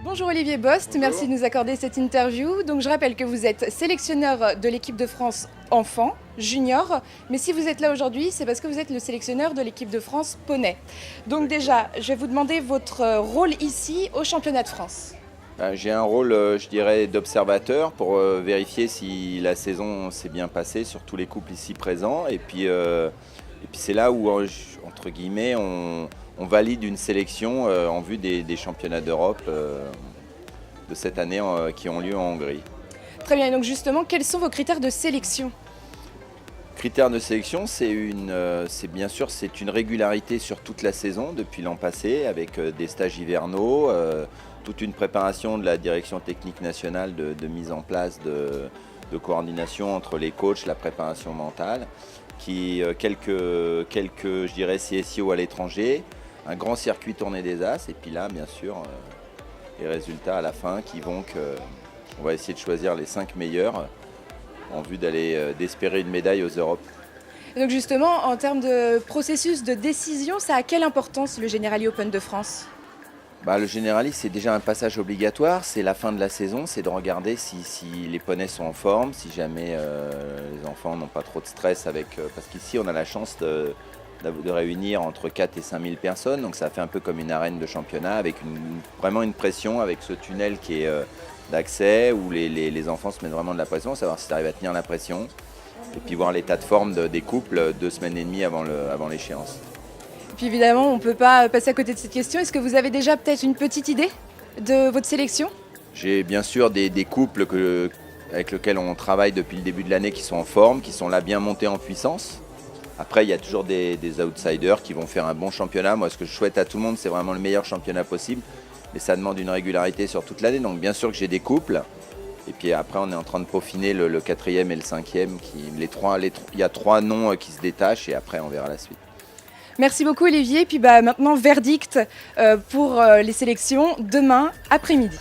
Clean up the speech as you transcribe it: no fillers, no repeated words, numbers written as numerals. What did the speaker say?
Bonjour Olivier Bost, Bonjour. merci de nous accorder cette interview. Donc je rappelle que vous êtes sélectionneur de l'équipe de France enfant, junior, mais si vous êtes là aujourd'hui, c'est parce que vous êtes le sélectionneur de l'équipe de France poney. Donc déjà, je vais vous demander votre rôle ici au championnat de France. J'ai un rôle, je dirais, d'observateur pour vérifier si la saison s'est bien passée sur tous les couples ici présents. Et puis c'est là où, entre guillemets, on valide une sélection en vue des championnats d'Europe de cette année qui ont lieu en Hongrie. Très bien, et donc justement, quels sont vos critères de sélection ? Critères de sélection, c'est bien sûr c'est une régularité sur toute la saison depuis l'an passé avec des stages hivernaux, toute une préparation de la direction technique nationale de mise en place de coordination entre les coachs, la préparation mentale, quelques je dirais CSIO à l'étranger, un grand circuit tournée des As et puis là bien sûr les résultats à la fin qui vont on va essayer de choisir les 5 meilleurs en vue d'espérer une médaille aux Europes. Et donc justement, en termes de processus de décision, ça a quelle importance le Generali Open de France ? Le Generali, c'est déjà un passage obligatoire, c'est la fin de la saison, c'est de regarder si les poneys sont en forme, si jamais les enfants n'ont pas trop de stress parce qu'ici on a la chance de réunir entre 4 et 5 000 personnes, donc ça fait un peu comme une arène de championnat avec vraiment une pression avec ce tunnel qui est d'accès où les enfants se mettent vraiment de la pression, savoir si tu arrives à tenir la pression et puis voir l'état de forme des couples 2 semaines et demie avant l'échéance. Puis évidemment, on ne peut pas passer à côté de cette question. Est-ce que vous avez déjà peut-être une petite idée de votre sélection ? J'ai bien sûr des couples avec lesquels on travaille depuis le début de l'année qui sont en forme, qui sont là bien montés en puissance. Après, il y a toujours des outsiders qui vont faire un bon championnat. Moi, ce que je souhaite à tout le monde, c'est vraiment le meilleur championnat possible. Mais ça demande une régularité sur toute l'année. Donc bien sûr que j'ai des couples. Et puis après, on est en train de peaufiner le 4e et le 5e. Il y a 3 noms qui se détachent et après, on verra la suite. Merci beaucoup Olivier. Puis maintenant, verdict pour les sélections demain après-midi.